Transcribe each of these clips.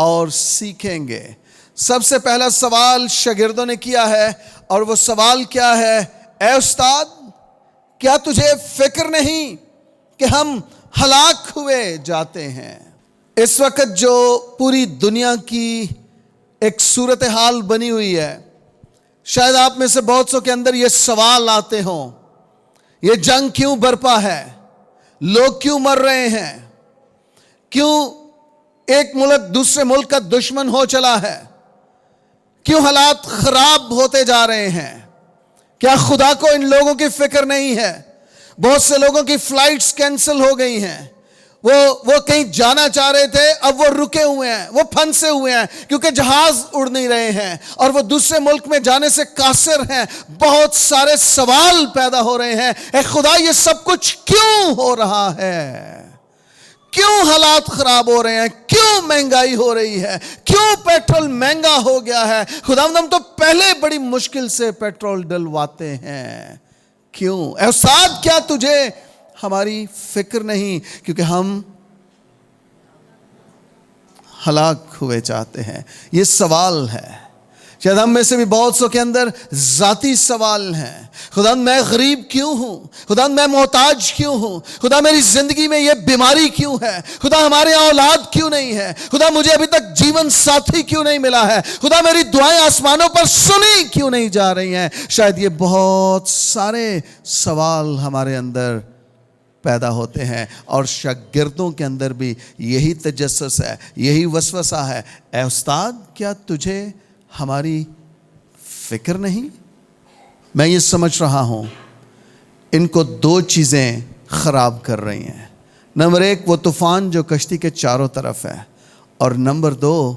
اور سیکھیں گے۔ سب سے پہلا سوال شاگردوں نے کیا ہے، اور وہ سوال کیا ہے؟ اے استاد، کیا تجھے فکر نہیں کہ ہم ہلاک ہوئے جاتے ہیں؟ اس وقت جو پوری دنیا کی ایک صورتحال بنی ہوئی ہے، شاید آپ میں سے بہت سو کے اندر یہ سوال آتے ہوں، یہ جنگ کیوں برپا ہے؟ لوگ کیوں مر رہے ہیں؟ کیوں ایک ملک دوسرے ملک کا دشمن ہو چلا ہے؟ کیوں حالات خراب ہوتے جا رہے ہیں؟ کیا خدا کو ان لوگوں کی فکر نہیں ہے؟ بہت سے لوگوں کی فلائٹس کینسل ہو گئی ہیں، وہ کہیں جانا چاہ رہے تھے، اب وہ رکے ہوئے ہیں، وہ پھنسے ہوئے ہیں کیونکہ جہاز اڑ نہیں رہے ہیں، اور وہ دوسرے ملک میں جانے سے قاصر ہیں۔ بہت سارے سوال پیدا ہو رہے ہیں، اے خدا یہ سب کچھ کیوں ہو رہا ہے؟ کیوں حالات خراب ہو رہے ہیں؟ کیوں مہنگائی ہو رہی ہے؟ کیوں پیٹرول مہنگا ہو گیا ہے؟ خداوند ہم تو پہلے بڑی مشکل سے پیٹرول ڈلواتے ہیں، کیوں؟ اے استاد، کیا تجھے ہماری فکر نہیں؟ کیونکہ ہم ہلاک ہوئے چاہتے ہیں۔ یہ سوال ہے، شاید ہم میں سے بھی بہت سو کے اندر ذاتی سوال ہیں۔ خدا میں غریب کیوں ہوں؟ خدا میں محتاج کیوں ہوں؟ خدا میری زندگی میں یہ بیماری کیوں ہے؟ خدا ہمارے اولاد کیوں نہیں ہے؟ خدا مجھے ابھی تک جیون ساتھی کیوں نہیں ملا ہے؟ خدا میری دعائیں آسمانوں پر سنی کیوں نہیں جا رہی ہیں؟ شاید یہ بہت سارے سوال ہمارے اندر پیدا ہوتے ہیں، اور شاگردوں کے اندر بھی یہی تجسس ہے، یہی وسوسہ ہے۔ اے استاد، کیا تجھے ہماری فکر نہیں؟ میں یہ سمجھ رہا ہوں ان کو دو چیزیں خراب کر رہی ہیں۔ نمبر ایک، وہ طوفان جو کشتی کے چاروں طرف ہے، اور نمبر دو،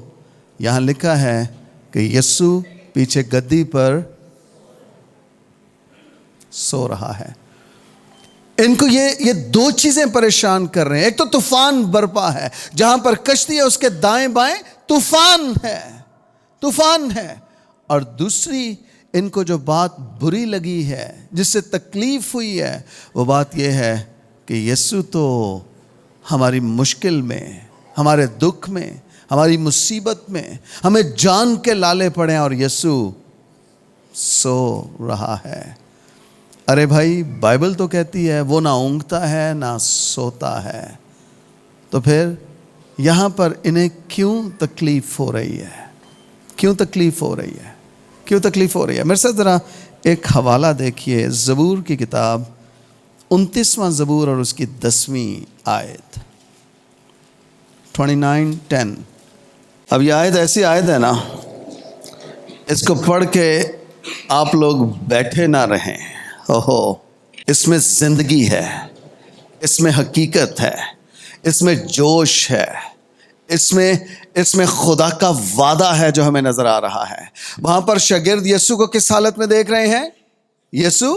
یہاں لکھا ہے کہ یسوع پیچھے گدی پر سو رہا ہے۔ ان کو یہ دو چیزیں پریشان کر رہے ہیں۔ ایک تو طوفان برپا ہے، جہاں پر کشتی ہے اس کے دائیں بائیں طوفان ہے، اور دوسری ان کو جو بات بری لگی ہے، جس سے تکلیف ہوئی ہے، وہ بات یہ ہے کہ یسوع تو ہماری مشکل میں، ہمارے دکھ میں، ہماری مصیبت میں ہمیں جان کے لالے پڑے، اور یسوع سو رہا ہے۔ ارے بھائی، بائبل تو کہتی ہے وہ نہ اونگتا ہے نہ سوتا ہے، تو پھر یہاں پر انہیں کیوں تکلیف ہو رہی ہے؟ کیوں تکلیف ہو رہی ہے؟ کیوں تکلیف ہو رہی ہے؟ میرے ساتھ ذرا ایک حوالہ دیکھیے، زبور کی کتاب 29واں زبور اور اس کی 10ویں آیت، 29:10۔ اب یہ آیت ایسی آیت ہے نا، اس کو پڑھ کے آپ لوگ بیٹھے نہ رہیں۔ اس میں زندگی ہے، اس میں حقیقت ہے، اس میں جوش ہے، اس میں خدا کا وعدہ ہے جو ہمیں نظر آ رہا ہے۔ وہاں پر شاگرد یسوع کو کس حالت میں دیکھ رہے ہیں؟ یسوع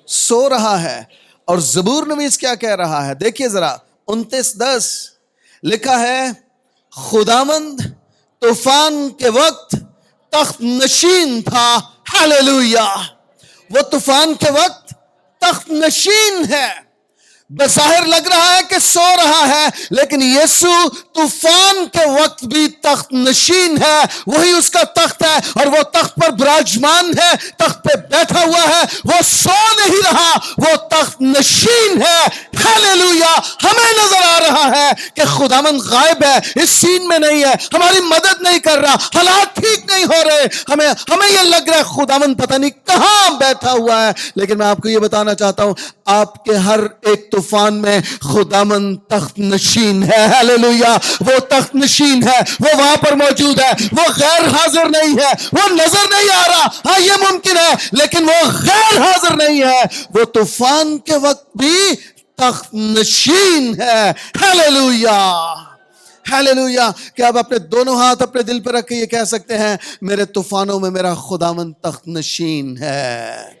سو رہا ہے، اور زبور نویس کیا کہہ رہا ہے؟ دیکھیے ذرا 29:10 لکھا ہے، خداوند طوفان کے وقت تخت نشین تھا۔ ہاللیلویا! وہ طوفان کے وقت تخت نشین ہے۔ بظاہر لگ رہا ہے کہ سو رہا ہے، لیکن یسوع طوفان کے وقت بھی تخت نشین ہے۔ وہی اس کا تخت ہے، اور وہ تخت پر براجمان ہے، تخت پہ بیٹھا ہوا ہے۔ وہ سو نہیں رہا، وہ تخت نشین ہے۔ ہاللیلویا! ہمیں نظر آ رہا ہے کہ خداوند غائب ہے، اس سین میں نہیں ہے، ہماری مدد نہیں کر رہا، حالات ٹھیک نہیں ہو رہے، ہمیں یہ لگ رہا ہے خداوند پتہ نہیں کہاں بیٹھا ہوا ہے۔ لیکن میں آپ کو یہ بتانا چاہتا ہوں، آپ کے ہر ایک طوفان میں خداوند تخت نشین ہے۔ ہاللیلویا! وہ تخت نشین ہے، وہ وہاں پر موجود ہے، وہ غیر حاضر نہیں ہے، وہ نظر نہیں آ رہا۔ ہاں، یہ ممکن ہے، لیکن وہ غیر حاضر نہیں ہے، وہ طوفان کے وقت بھی تخت نشین ہے۔ ہاللیلویا! ہاللیلویا! کہ آپ اپنے دونوں ہاتھ اپنے دل پہ رکھ کے یہ کہہ سکتے ہیں، میرے طوفانوں میں میرا خداوند تخت نشین ہے۔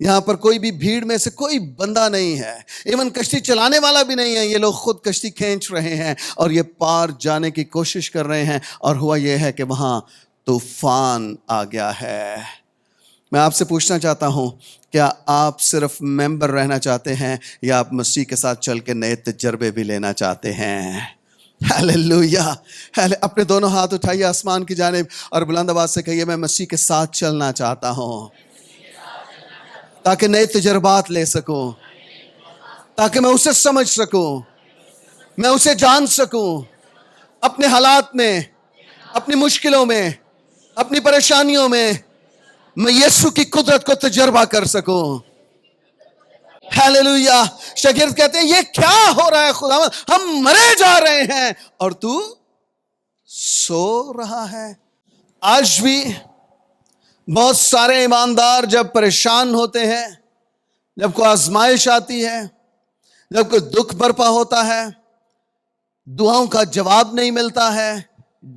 یہاں پر کوئی بھی بھیڑ میں سے کوئی بندہ نہیں ہے، ایون کشتی چلانے والا بھی نہیں ہے. یہ لوگ خود کشتی کھینچ رہے ہیں اور یہ پار جانے کی کوشش کر رہے ہیں، اور ہوا یہ ہے کہ وہاں طوفان آ گیا ہے. میں آپ سے پوچھنا چاہتا ہوں، کیا آپ صرف ممبر رہنا چاہتے ہیں یا آپ مسیح کے ساتھ چل کے نئے تجربے بھی لینا چاہتے ہیں؟ ہیلیلویا. اپنے دونوں ہاتھ اٹھائیے آسمان کی جانب اور بلند آواز سے کہیے، میں مسیح کے ساتھ چلنا چاہتا ہوں تاکہ نئے تجربات لے سکوں، تاکہ میں اسے سمجھ سکوں، میں اسے جان سکوں، اپنے حالات میں، اپنی مشکلوں میں، اپنی پریشانیوں میں میں یسوع کی قدرت کو تجربہ کر سکوں. ہیلیلویا. شاگرد کہتے ہیں یہ کیا ہو رہا ہے خداوند، ہم مرے جا رہے ہیں اور تو سو رہا ہے. آج بھی بہت سارے ایماندار جب پریشان ہوتے ہیں، جب کوئی آزمائش آتی ہے، جب کوئی دکھ برپا ہوتا ہے، دعاؤں کا جواب نہیں ملتا ہے،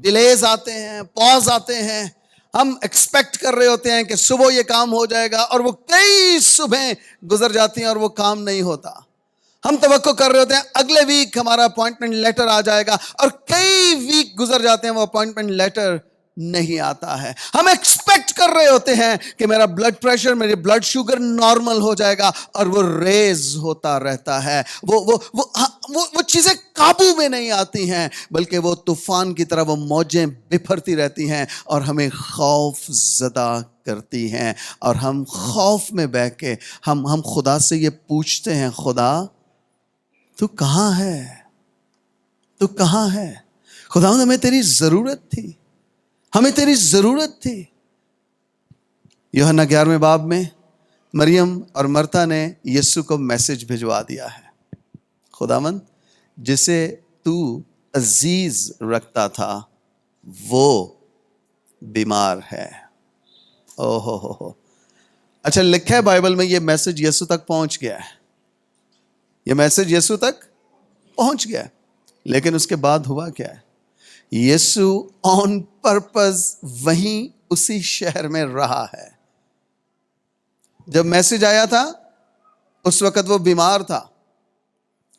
ڈیلیز آتے ہیں، پاز آتے ہیں، ہم ایکسپیکٹ کر رہے ہوتے ہیں کہ صبح یہ کام ہو جائے گا، اور وہ کئی صبح گزر جاتی ہیں اور وہ کام نہیں ہوتا. ہم توقع کر رہے ہوتے ہیں اگلے ویک ہمارا اپوائنٹمنٹ لیٹر آ جائے گا، اور کئی ویک گزر جاتے ہیں وہ اپوائنٹمنٹ لیٹر نہیں آتا ہے. ہم ایکسپیکٹ کر رہے ہوتے ہیں کہ میرا بلڈ پریشر، میری بلڈ شوگر نارمل ہو جائے گا، اور وہ ریز ہوتا رہتا ہے. وہ چیزیں قابو میں نہیں آتی ہیں، بلکہ وہ طوفان کی طرح وہ موجیں بپھرتی رہتی ہیں اور ہمیں خوف زدہ کرتی ہیں. اور ہم خوف میں بہ کے ہم خدا سے یہ پوچھتے ہیں، خدا تو کہاں ہے؟ تو کہاں ہے؟ خدا ہمیں تیری ضرورت تھی، ہمیں تیری ضرورت تھی. یوحنا 11ویں باب میں مریم اور مرتا نے یسوع کو میسج بھجوا دیا ہے، خداوند جسے تو عزیز رکھتا تھا وہ بیمار ہے. او ہو. اچھا، لکھا ہے بائبل میں یہ میسج یسوع تک پہنچ گیا ہے، یہ میسج یسوع تک پہنچ گیا ہے. لیکن اس کے بعد ہوا کیا ہے؟ یسوع آن پرپز وہیں اسی شہر میں رہا ہے. جب میسج آیا تھا اس وقت وہ بیمار تھا.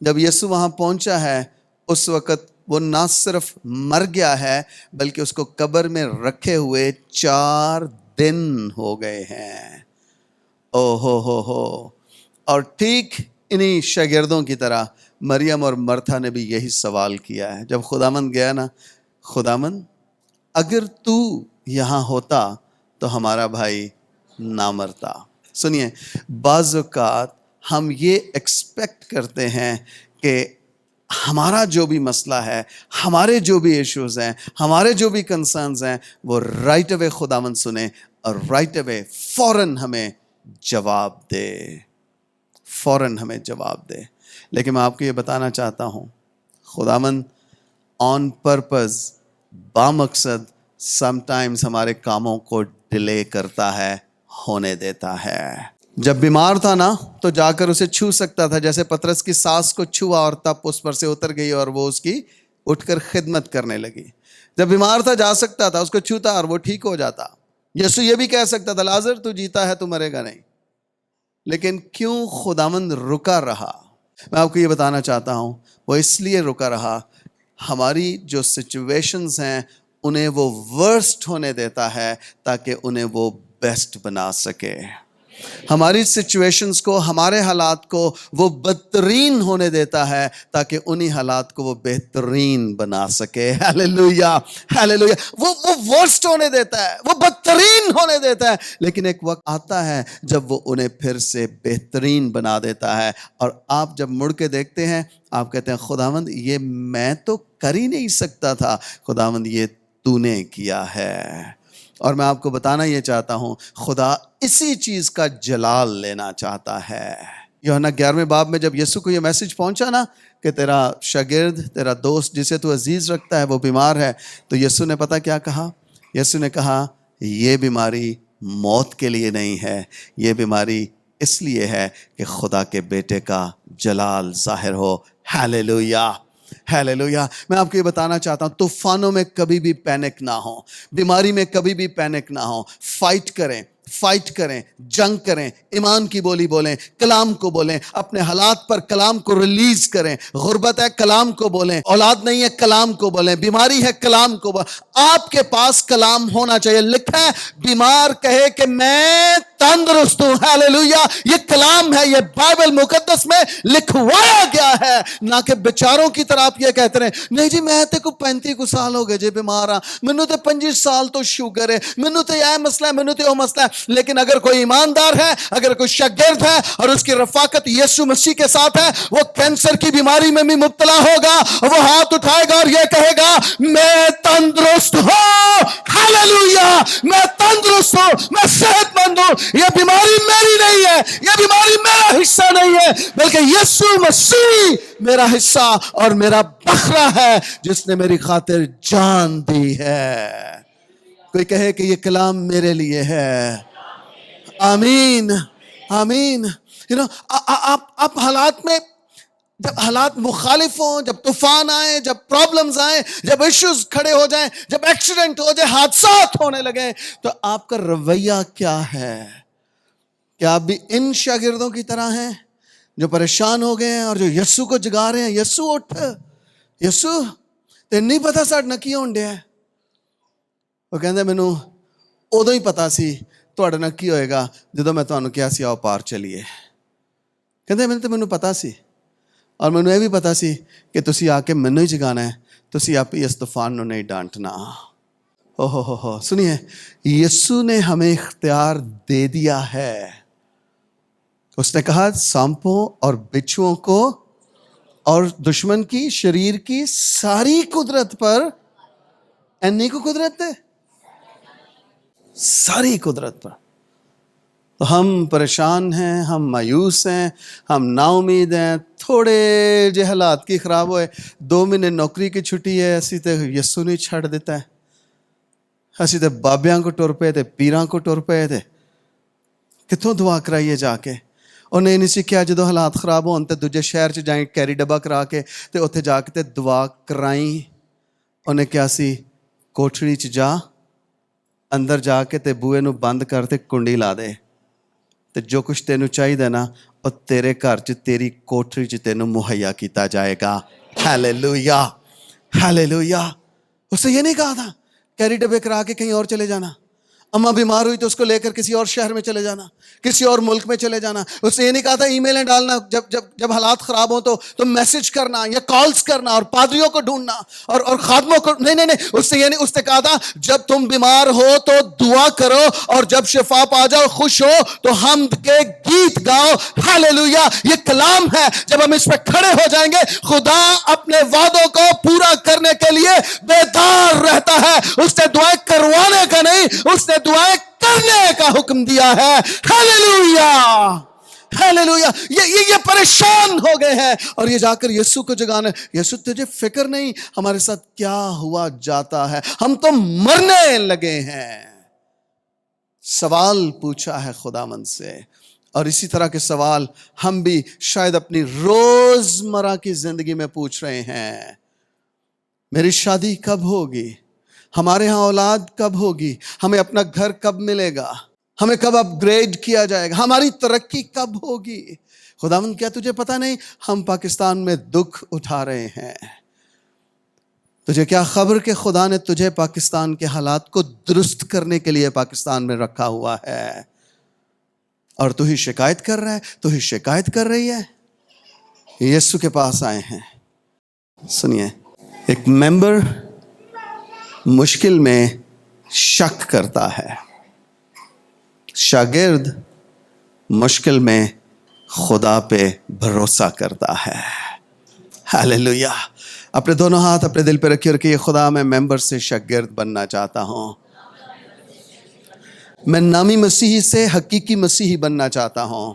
جب یسوع وہاں پہنچا ہے اس وقت وہ نہ صرف مر گیا ہے بلکہ اس کو قبر میں رکھے ہوئے 4 دن ہو گئے ہیں. او ہو. اور ٹھیک انہی شاگردوں کی طرح مریم اور مرتھا نے بھی یہی سوال کیا ہے. جب خداوند گیا نا، خداوند اگر تو یہاں ہوتا تو ہمارا بھائی نہ مرتا. سنیے، بعض اوقات ہم یہ ایکسپیکٹ کرتے ہیں کہ ہمارا جو بھی مسئلہ ہے، ہمارے جو بھی ایشوز ہیں، ہمارے جو بھی کنسرنز ہیں، وہ رائٹ اوے خداوند سنے اور رائٹ اوے فوراً ہمیں جواب دے، فوراً ہمیں جواب دے. لیکن میں آپ کو یہ بتانا چاہتا ہوں، خداوند آن پرپز بامقصد سم ٹائمز ہمارے کاموں کو ڈیلے کرتا ہے، ہونے دیتا ہے. جب بیمار تھا نا تو جا کر اسے چھو سکتا تھا، جیسے پطرس کی ساس کو چھوا اور تب اس پر سے اتر گئی اور وہ اس کی اٹھ کر خدمت کرنے لگی. جب بیمار تھا جا سکتا تھا، اس کو چھوتا اور وہ ٹھیک ہو جاتا. یسوع یہ بھی کہہ سکتا تھا، لازر تو جیتا ہے، تو مرے گا نہیں. لیکن کیوں خداوند رکا رہا؟ میں آپ کو یہ بتانا چاہتا ہوں، وہ اس لیے رکا رہا، ہماری جو سچویشنز ہیں انہیں وہ ورسٹ ہونے دیتا ہے تاکہ انہیں وہ بیسٹ بنا سکے. ہماری سچویشنز کو، ہمارے حالات کو وہ بدترین ہونے دیتا ہے تاکہ انہی حالات کو وہ بہترین بنا سکے. Hallelujah, hallelujah. وہ ورسٹ ہونے دیتا ہے، وہ بدترین ہونے دیتا ہے، لیکن ایک وقت آتا ہے جب وہ انہیں پھر سے بہترین بنا دیتا ہے. اور آپ جب مڑ کے دیکھتے ہیں آپ کہتے ہیں، خداوند یہ میں تو کر ہی نہیں سکتا تھا، خداوند یہ تو نے کیا ہے. اور میں آپ کو بتانا یہ چاہتا ہوں، خدا اسی چیز کا جلال لینا چاہتا ہے. یوحنا 11ویں باب میں جب یسوع کو یہ میسج پہنچا نا کہ تیرا شاگرد، تیرا دوست جسے تو عزیز رکھتا ہے وہ بیمار ہے، تو یسوع نے پتہ کیا کہا؟ یسوع نے کہا یہ بیماری موت کے لیے نہیں ہے، یہ بیماری اس لیے ہے کہ خدا کے بیٹے کا جلال ظاہر ہو. Hallelujah, hallelujah. میں آپ کو یہ بتانا چاہتا ہوں، طوفانوں میں کبھی بھی پینک نہ ہو، بیماری میں کبھی بھی پینک نہ ہو. فائٹ کریں، فائٹ کریں, جنگ کریں, ایمان کی بولی بولیں, کلام کو بولیں, اپنے حالات پر کلام کو ریلیز کریں. غربت ہے, کلام کو بولیں. اولاد نہیں ہے, کلام کو بولیں. بیماری ہے, کلام کو بولیں. آپ کے پاس کلام ہونا چاہیے. لکھا ہے بیمار کہے کہ میں تندرست ہوں. ہاللیلویہ. یہ کلام ہے, یہ بائبل مقدس میں لکھوایا گیا ہے. نہ کہ بیچاروں کی طرح آپ یہ کہتے رہے نہیں جی میں تے کو 35 سال ہو گئے جی بیمار ہاں, مینوں تے 25 سال تو شوگر ہے, مینوں تے یہ مسئلہ ہے, مینوں تے وہ مسئلہ ہے. لیکن اگر کوئی ایماندار ہے, اگر کوئی شاگرد ہے اور اس کی رفاقت یسوع مسیح کے ساتھ ہے, وہ کینسر کی بیماری میں بھی مبتلا ہوگا, وہ ہاتھ اٹھائے گا اور یہ کہے گا میں تندرست ہوں. ہاللیلویہ. میں تندرست ہوں, میں صحت مند ہوں. یہ بیماری میری نہیں ہے, یہ بیماری میرا حصہ نہیں ہے, بلکہ یسوع مسیح میرا حصہ اور میرا بکرا ہے جس نے میری خاطر جان دی ہے. کوئی کہے کہ یہ کلام میرے لیے ہے. آمین آمین. آپ حالات میں, جب حالات مخالف ہوں, جب طوفان آئیں, جب پرابلمز آئیں, جب ایشوز کھڑے ہو جائیں, جب ایکسیڈنٹ ہو جائے, حادثات ہونے لگیں, تو آپ کا رویہ کیا ہے؟ کیا آپ بھی ان شاگردوں کی طرح ہیں جو پریشان ہو گئے ہیں اور جو یسوع کو جگا رہے ہیں؟ یسوع اٹھ, یسوع تے نہیں پتا ساڈ نکی ہون ڈیا ہے. وہ کہندے مینوں ادوں ہی پتا سی تواڈے نال کی ہوئے گا جدوں میں تانوں کہیا سی آؤ پار چلیے. کہندے مینوں پتا سی, اور مینوں یہ بھی پتا سی کہ تسی آ کے مینوں ہی جگانا ہے, تسی آپ ہی اس طوفان نو نہیں ڈانٹنا. ہو سنیے, یسوع نے ہمیں اختیار دے دیا ہے. اس نے کہا سانپوں اور بچھوؤں کو اور دشمن کی, شریر کی ساری قدرت پر, اینی کو قدرت ہے, ساری قدرت پر. تو ہم پریشان ہیں, ہم مایوس ہیں, ہم نا امید ہیں. تھوڑے جے حالات کی خراب ہوئے, 2 مہینے نوکری کی چھٹی ہے, اسی تے یسوع نہیں چھڑ دیتا ہے. اسی تے بابیاں کو ٹر پے تے پیراں کو ٹر پے تے کتوں دعا کرائیے جا کے. انہیں نہیں سیکھیا جدو حالات خراب ہون تے دوجے شہر چ جائیں کیری ڈبا کرا کے تے اوتھے جا کے تے دعا کرائیں. انہیں کیا سی, کوٹھڑی چ جا, اندر جا کے تے بوئے نو بند کر تے کنڈی لا دے, تے جو کچھ تینوں چاہیے نا وہ تیرے گھر چ تیری کوٹھڑی چ تینوں مہیا کیتا جائے گا. ہاللیلویہ ہاللیلویہ. اس نے یہ نہیں کہا تھا کیری ڈبے کرا کے کہیں اور چلے جانا. اماں بیمار ہوئی تو اس کو لے کر کسی اور شہر میں چلے جانا, کسی اور ملک میں چلے جانا. اس نے یہ نہیں کہا تھا ای میلیں ڈالنا, جب حالات خراب ہوں تو میسج کرنا یا کالز کرنا اور پادریوں کو ڈھونڈنا اور خادموں کو. نہیں. اس نے یہ نہیں, اس نے کہا تھا جب تم بیمار ہو تو دعا کرو, اور جب شفا پا جاؤ خوش ہو تو حمد کے گیت گاؤ. ہاللیلویہ. یہ کلام ہے, جب ہم اس پہ کھڑے ہو جائیں گے, خدا اپنے وعدوں کو پورا کرنے کے لیے بیدار رہتا ہے. اس نے دعائیں کروانے کا نہیں, اس نے دعائیں کرنے کا حکم دیا ہے. ہاللیلویہ ہاللیلویہ. یہ پریشان ہو گئے ہیں اور یہ جا کر یسوع کو جگانا. یسوع تجھے فکر نہیں ہمارے ساتھ کیا ہوا جاتا ہے, ہم تو مرنے لگے ہیں. سوال پوچھا ہے خداوند سے, اور اسی طرح کے سوال ہم بھی شاید اپنی روزمرہ کی زندگی میں پوچھ رہے ہیں. میری شادی کب ہوگی, ہمارے ہاں اولاد کب ہوگی, ہمیں اپنا گھر کب ملے گا, ہمیں کب اپ گریڈ کیا جائے گا, ہماری ترقی کب ہوگی. خداوند کیا تجھے پتا نہیں ہم پاکستان میں دکھ اٹھا رہے ہیں؟ تجھے کیا خبر کہ خدا نے تجھے پاکستان کے حالات کو درست کرنے کے لیے پاکستان میں رکھا ہوا ہے, اور تو ہی شکایت کر رہا ہے, تو ہی شکایت کر رہی ہے. یسوع کے پاس آئے ہیں. سنیے, ایک ممبر مشکل میں شک کرتا ہے, شاگرد مشکل میں خدا پہ بھروسہ کرتا ہے. ہاللیلویہ. اپنے دونوں ہاتھ اپنے دل پہ رکھیے اور کہ خدا میں ممبر سے شاگرد بننا چاہتا ہوں. میں نامی مسیحی سے حقیقی مسیحی بننا چاہتا ہوں.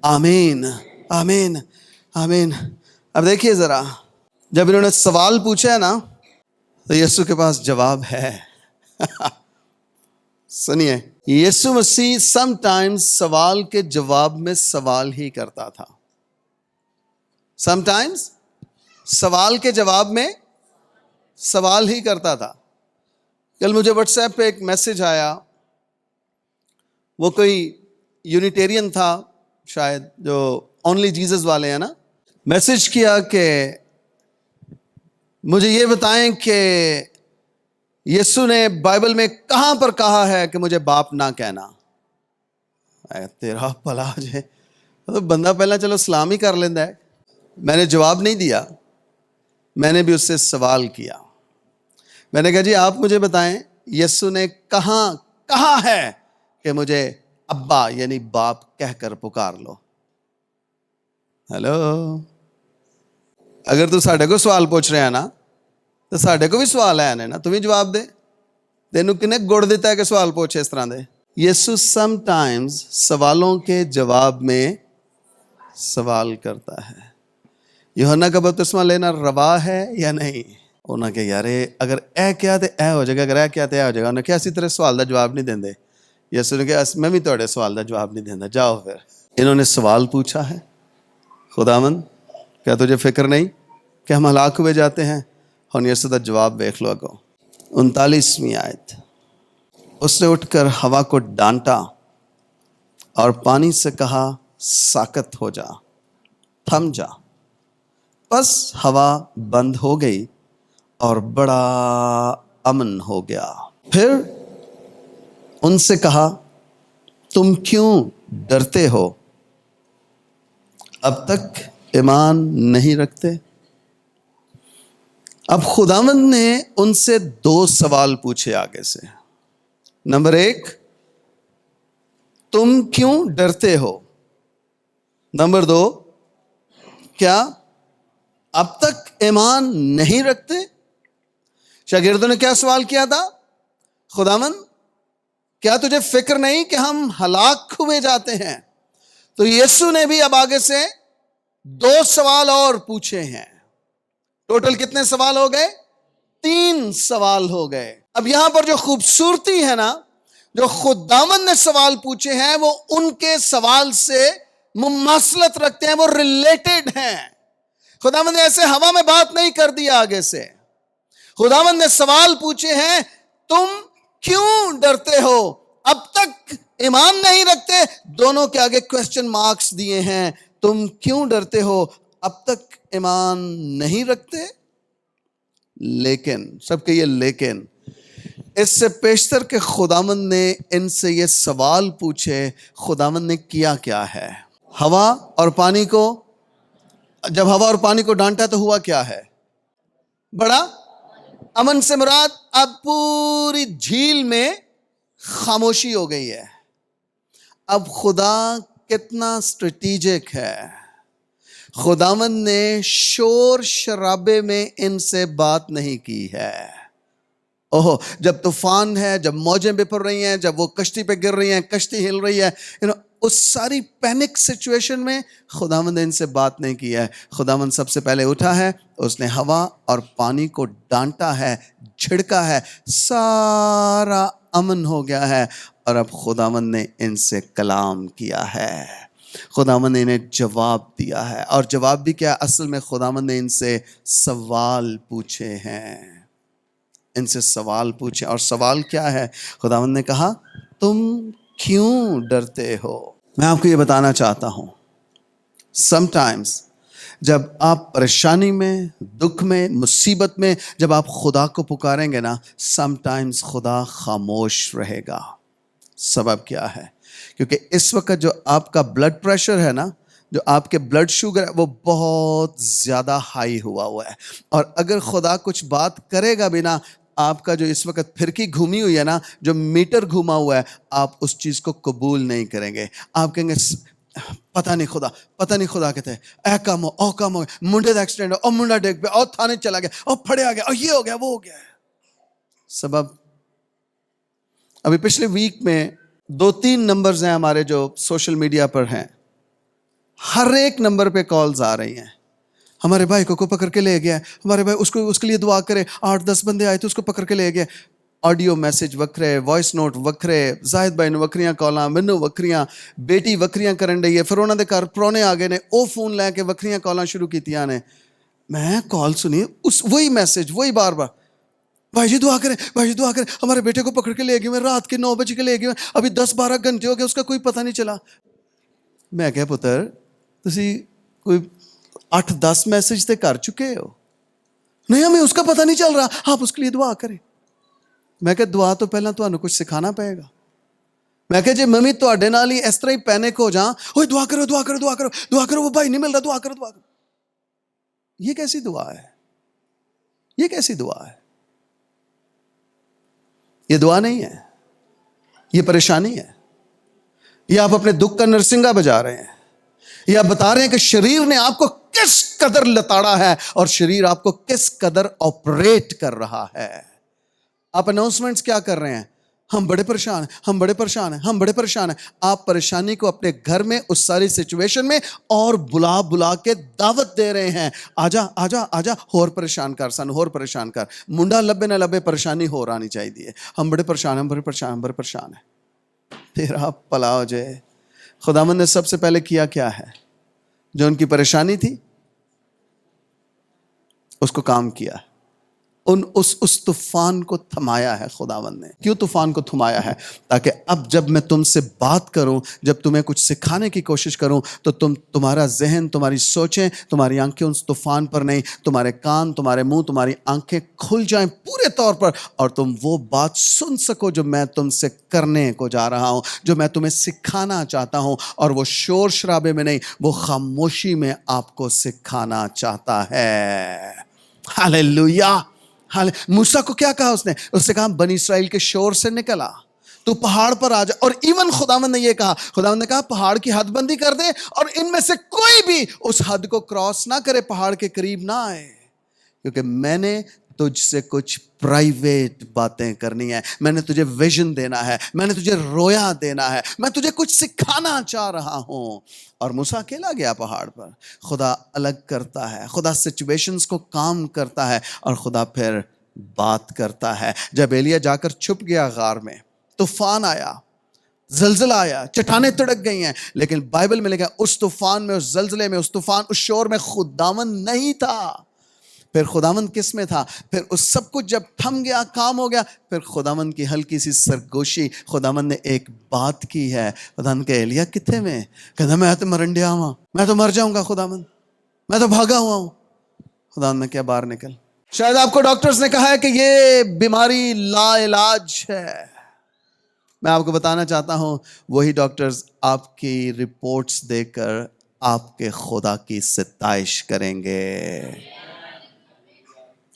آمین آمین آمین. اب دیکھیے ذرا, جب انہوں نے سوال پوچھا ہے نا تو یسوع کے پاس جواب ہے. سنیے, یسوع مسیح سم ٹائمز سوال کے جواب میں سوال ہی کرتا تھا. سم ٹائمز سوال کے جواب میں سوال ہی کرتا تھا. کل مجھے واٹس ایپ پہ ایک میسج آیا، وہ کوئی یونیٹیرین تھا شاید، جو اونلی جیزس والے ہیں نا. میسج کیا کہ مجھے یہ بتائیں کہ یسوع نے بائبل میں کہاں پر کہا ہے کہ مجھے باپ نہ کہنا. تیرا بھلا جائے، بندہ پہلا چلو سلام ہی کر لینا ہے. میں نے جواب نہیں دیا، میں نے بھی اس سے سوال کیا. میں نے کہا جی آپ مجھے بتائیں یسوع نے کہاں کہا ہے کہ مجھے ابا یعنی باپ کہہ کر پکار لو. ہیلو، اگر تو ساڈے کو سوال پوچھ رہے ہیں نا تو ساڈے کو بھی سوال ہے نا، تم ہی جواب دے. تینوں کنے گڑ دیتا ہے کہ سوال پوچھے اس طرح دے. یسوع سم ٹائمز سوالوں کے جواب میں سوال کرتا ہے. یوحنا کا بپتسمہ لینا روا ہے یا نہیں؟ انہوں نے کہا یار اگر اے کیا تو اے ہو جائے گا، اگر اے کیا تو اے ہو جائے گا. انہوں نے کہا اسی طرح سوال دا جواب نہیں دیندے. یسوع نے کہا میں بھی تھوڑے سوال دا جواب نہیں دیندا، جاؤ پھر. انہوں نے سوال پوچھا ہے، خداوند کیا تجھے فکر نہیں کہ ہم ہلاک ہوئے جاتے ہیں؟ اور یسوع دا جواب دیکھ لو اگو. 39ویں آیت. اس نے اٹھ کر ہوا کو ڈانٹا اور پانی سے کہا ساکت ہو جا، تھم جا. بس ہوا بند ہو گئی اور بڑا امن ہو گیا. پھر ان سے کہا تم کیوں ڈرتے ہو؟ اب تک ایمان نہیں رکھتے؟ اب خداوند نے ان سے 2 سوال پوچھے آگے سے. نمبر 1، تم کیوں ڈرتے ہو؟ نمبر 2، کیا اب تک ایمان نہیں رکھتے؟ شاگردوں نے کیا سوال کیا تھا؟ خداوند کیا تجھے فکر نہیں کہ ہم ہلاک ہوئے جاتے ہیں؟ تو یسوع نے بھی اب آگے سے 2 سوال اور پوچھے ہیں. ٹوٹل کتنے سوال ہو گئے؟ 3 سوال ہو گئے. اب یہاں پر جو خوبصورتی ہے نا، جو خداوند نے سوال پوچھے ہیں وہ ان کے سوال سے مماثلت رکھتے ہیں، وہ ریلیٹڈ ہیں. خداوند نے ایسے ہوا میں بات نہیں کر دیا آگے سے. خداوند نے سوال پوچھے ہیں، تم کیوں ڈرتے ہو؟ اب تک ایمان نہیں رکھتے؟ دونوں کے آگے کوسچن مارکس دیے ہیں. تم کیوں ڈرتے ہو؟ اب تک ایمان نہیں رکھتے؟ لیکن سب کہیے لیکن. اس سے پیشتر کہ خداوند نے ان سے یہ سوال پوچھے، خداوند نے کیا کیا ہے؟ ہوا اور پانی کو، جب ہوا اور پانی کو ڈانٹا تو ہوا کیا ہے؟ بڑا امن. سے مراد اب پوری جھیل میں خاموشی ہو گئی ہے. اب خدا کتنا اسٹریٹجک ہے. خداوند نے شور شرابے میں ان سے بات نہیں کی ہے. اوہ، جب طوفان ہے، جب موجیں بپھر رہی ہیں، جب وہ کشتی پہ گر رہی ہیں، کشتی ہل رہی ہے، اس ساری پینک سچویشن میں خداوند نے ان سے بات نہیں کی ہے. خداوند سب سے پہلے اٹھا ہے، اس نے ہوا اور پانی کو ڈانٹا ہے، جھڑکا ہے، سارا امن ہو گیا ہے. اور اب خداوند نے ان سے کلام کیا ہے، خداوند نے انہیں جواب دیا ہے. اور جواب بھی کیا؟ اصل میں خداوند نے ان سے سوال پوچھے ہیں. ان سے سوال پوچھے. اور سوال کیا ہے؟ خداوند نے کہا تم کیوں ڈرتے ہو؟ میں آپ کو یہ بتانا چاہتا ہوں، سم ٹائمز جب آپ پریشانی میں، دکھ میں، مصیبت میں جب آپ خدا کو پکاریں گے نا، سم ٹائمز خدا خاموش رہے گا. سبب کیا ہے؟ کیونکہ اس وقت جو آپ کا بلڈ پریشر ہے نا، جو آپ کے بلڈ شوگر ہے، وہ بہت زیادہ ہائی ہوا ہے. اور اگر خدا کچھ بات کرے گا بھی نا، آپ کا جو اس وقت پھرکی گھومی ہوئی ہے نا، جو میٹر گھوما ہوا ہے، آپ اس چیز کو قبول نہیں کریں گے. آپ کہیں گے پتہ نہیں خدا کہتے ہیں اے کام ہو او کام ہو گیا، منڈے دا ایکسیڈنٹ ہو، او منڈا ڈگ پہ، او تھانے چلا گیا، او پھڑے آ گیا، او یہ ہو گیا وہ ہو گیا. سبب ابھی پچھلے ویک میں 2-3 نمبرز ہیں ہمارے جو سوشل میڈیا پر ہیں. ہر ایک نمبر پہ کالز آ رہی ہیں، ہمارے بھائی کو پکڑ کے لے گیا، ہمارے بھائی اس کے لیے دعا کرے، 8-10 بندے آئے تھے، اس کو پکڑ کے لے گیا. آڈیو میسج وکھرے، وائس نوٹ وکھرے، زاہد بھائی نے وکریاں کالاں، مینوں وکریاں، بیٹی وکریاں کرن رہی ہے. پھر انہوں دے گھر پرونے آ گئے نے، وہ فون لے کے وکریاں کالاں شروع کیتیاں نے. میں کال سنی، وہی میسج وہی بار بار. بھائی جی دعا کریں، بھائی جی دعا کریں، ہمارے بیٹے کو پکڑ کے لے گئے، رات کے 9 بجے کے لے گئے، ابھی 10-12 گھنٹے ہو گئے، اس کا کوئی پتہ نہیں چلا۔ میں کہا پتر تسی کوئی 8-10 میسج تے کر چکے ہو، نہیں ہمیں اس کا پتہ نہیں چل رہا، آپ اس کے لیے دعا کریں۔ میں کہا دعا تو پہلا تمہیں کچھ سکھانا پڑے گا۔ میں کہا جی ممی تواڈے نال ہی اس طرح ہی پینک ہو جاں، اوے دعا کرو دعا کرو دعا کرو دعا کرو، وہ بھائی نہیں مل رہا، دعا کرو دعا کرو۔ یہ کیسی دعا ہے؟ یہ کیسی دعا ہے؟ یہ دعا نہیں ہے، یہ پریشانی ہے۔ یہ آپ اپنے دکھ کا نرسنگا بجا رہے ہیں، یہ آپ بتا رہے ہیں کہ شریر نے آپ کو کس قدر لتاڑا ہے اور شریر آپ کو کس قدر آپریٹ کر رہا ہے۔ آپ اناؤنسمنٹس کیا کر رہے ہیں؟ ہم بڑے پریشان ہیں، ہم بڑے پریشان ہیں، ہم بڑے پریشان ہیں۔ آپ پریشانی کو اپنے گھر میں اس ساری سچویشن میں اور بلا بلا کے دعوت دے رہے ہیں، آجا آجا آجا، ہور پریشان کر سن، ہور پریشان کر، منڈا لبے نہ لبے پریشانی ہو رانی چاہیے۔ ہم بڑے پریشان ہیں، ہم بڑے پریشان ہیں، ہم بڑے پریشان ہیں۔ تیرا پلا ہو جائے۔ خداوند نے سب سے پہلے کیا کیا ہے؟ جو ان کی پریشانی تھی اس کو کام کیا، اس طوفان کو تھمایا ہے خداوند نے۔ کیوں طوفان کو تھمایا ہے؟ تاکہ اب جب میں تم سے بات کروں، جب تمہیں کچھ سکھانے کی کوشش کروں تو تمہارا ذہن، تمہاری سوچیں، تمہاری آنکھیں اس طوفان پر نہیں، تمہارے کان، تمہارے منہ، تمہاری آنکھیں کھل جائیں پورے طور پر، اور تم وہ بات سن سکو جو میں تم سے کرنے کو جا رہا ہوں، جو میں تمہیں سکھانا چاہتا ہوں۔ اور وہ شور شرابے میں نہیں، وہ خاموشی میں آپ کو سکھانا چاہتا ہے۔ ہاللیلویا۔ موسیٰ کو کیا کہا اس نے کہا بنی اسرائیل کے شور سے نکلا، تو پہاڑ پر آ جا۔ اور ایون خداوند نے یہ کہا، خداوند نے کہا پہاڑ کی حد بندی کر دے اور ان میں سے کوئی بھی اس حد کو کراس نہ کرے، پہاڑ کے قریب نہ آئے، کیونکہ میں نے تجھ سے کچھ پرائیویٹ باتیں کرنی ہے، میں نے تجھے ویژن دینا ہے، میں نے تجھے رویا دینا ہے، میں تجھے کچھ سکھانا چاہ رہا ہوں۔ اور موسیٰ اکیلا گیا پہاڑ پر۔ خدا الگ کرتا ہے، خدا سچویشنز کو کام کرتا ہے، اور خدا پھر بات کرتا ہے۔ جب ایلیا جا کر چھپ گیا غار میں، طوفان آیا، زلزلہ آیا، چٹانیں تڑک گئی ہیں، لیکن بائبل میں لکھا اس طوفان میں، اس زلزلے میں، اس طوفان، اس شور میں خداوند نہیں تھا۔ پھر خداوند کس میں تھا؟ پھر اس سب کچھ جب تھم گیا، کام ہو گیا، پھر خداوند کی ہلکی سی سرگوشی، خداوند نے ایک بات کی ہے۔ خداوند کہ ایلیا کتنے میں؟ کہتا میں تو مرنڈیا ہوا، میں تو مر جاؤں گا خداوند، میں تو بھاگا ہوا ہوں۔ خداوند نے کیا باہر نکل۔ شاید آپ کو ڈاکٹرز نے کہا ہے کہ یہ بیماری لا علاج ہے۔ میں آپ کو بتانا چاہتا ہوں وہی ڈاکٹرز آپ کی رپورٹس دے کر آپ کے خدا کی ستائش کریں گے،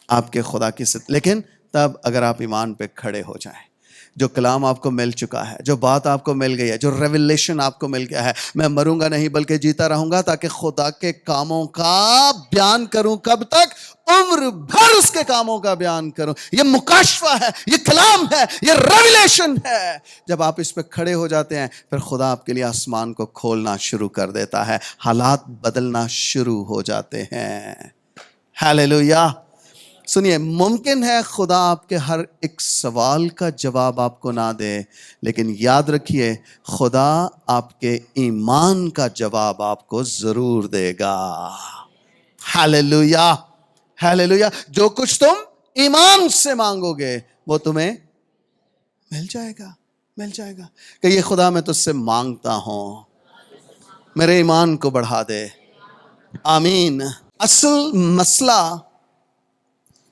آپ کے خدا کی لیکن تب اگر آپ ایمان پہ کھڑے ہو جائیں۔ جو کلام آپ کو مل چکا ہے، جو بات آپ کو مل گئی ہے، جو ریویلیشن آپ کو مل گیا ہے، میں مروں گا نہیں بلکہ جیتا رہوں گا تاکہ خدا کے کاموں کا بیان کروں۔ کب تک؟ عمر بھر اس کے کاموں کا بیان کروں۔ یہ مکاشفہ ہے، یہ کلام ہے، یہ ریویلیشن ہے۔ جب آپ اس پہ کھڑے ہو جاتے ہیں پھر خدا آپ کے لیے آسمان کو کھولنا شروع کر دیتا ہے، حالات بدلنا شروع ہو جاتے ہیں۔ ہاللیلویا۔ سنیے، ممکن ہے خدا آپ کے ہر ایک سوال کا جواب آپ کو نہ دے، لیکن یاد رکھیے خدا آپ کے ایمان کا جواب آپ کو ضرور دے گا۔ ہاللیلویا، ہاللیلویا۔ جو کچھ تم ایمان سے مانگو گے وہ تمہیں مل جائے گا، مل جائے گا۔ کہ یہ خدا میں تجھ سے مانگتا ہوں، میرے ایمان کو بڑھا دے۔ آمین۔ اصل مسئلہ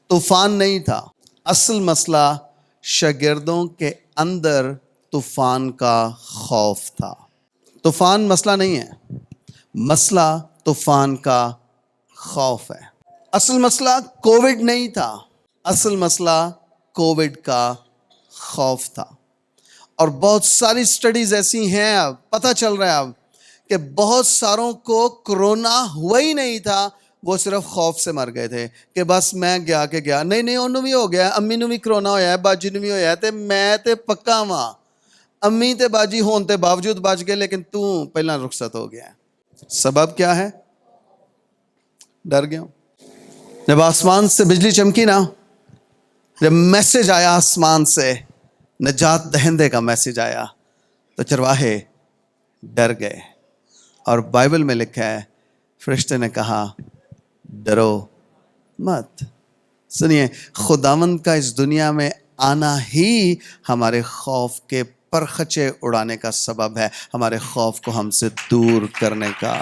طوفان نہیں تھا، اصل مسئلہ شاگردوں کے اندر طوفان کا خوف تھا۔ طوفان مسئلہ نہیں ہے، مسئلہ طوفان کا خوف ہے۔ اصل مسئلہ کووڈ نہیں تھا، اصل مسئلہ کووڈ کا خوف تھا۔ اور بہت ساری سٹڈیز ایسی ہیں، اب پتہ چل رہا ہے اب کہ بہت ساروں کو کرونا ہوا ہی نہیں تھا، وہ صرف خوف سے مر گئے تھے کہ بس میں گیا کہ گیا، نہیں انہوں بھی ہو گیا، امی نو بھی کرونا ہویا ہے، باجی نو بھی ہویا ہے، تے میں تے پکا ہاں، امی تے باجی ہون تے باوجود بچ گئے لیکن تو پہلا رخصت ہو گیا ہے۔ سبب کیا ہے؟ ڈر گیا ہوں۔ جب آسمان سے بجلی چمکی نا، جب میسج آیا آسمان سے، نجات دہندے کا میسج آیا، تو چرواہے ڈر گئے۔ اور بائبل میں لکھا ہے فرشتے نے کہا ڈرو مت، سنیے، خداوند کا اس دنیا میں آنا ہی ہمارے خوف کے پرخچے اڑانے کا سبب ہے، ہمارے خوف کو ہم سے دور کرنے کا۔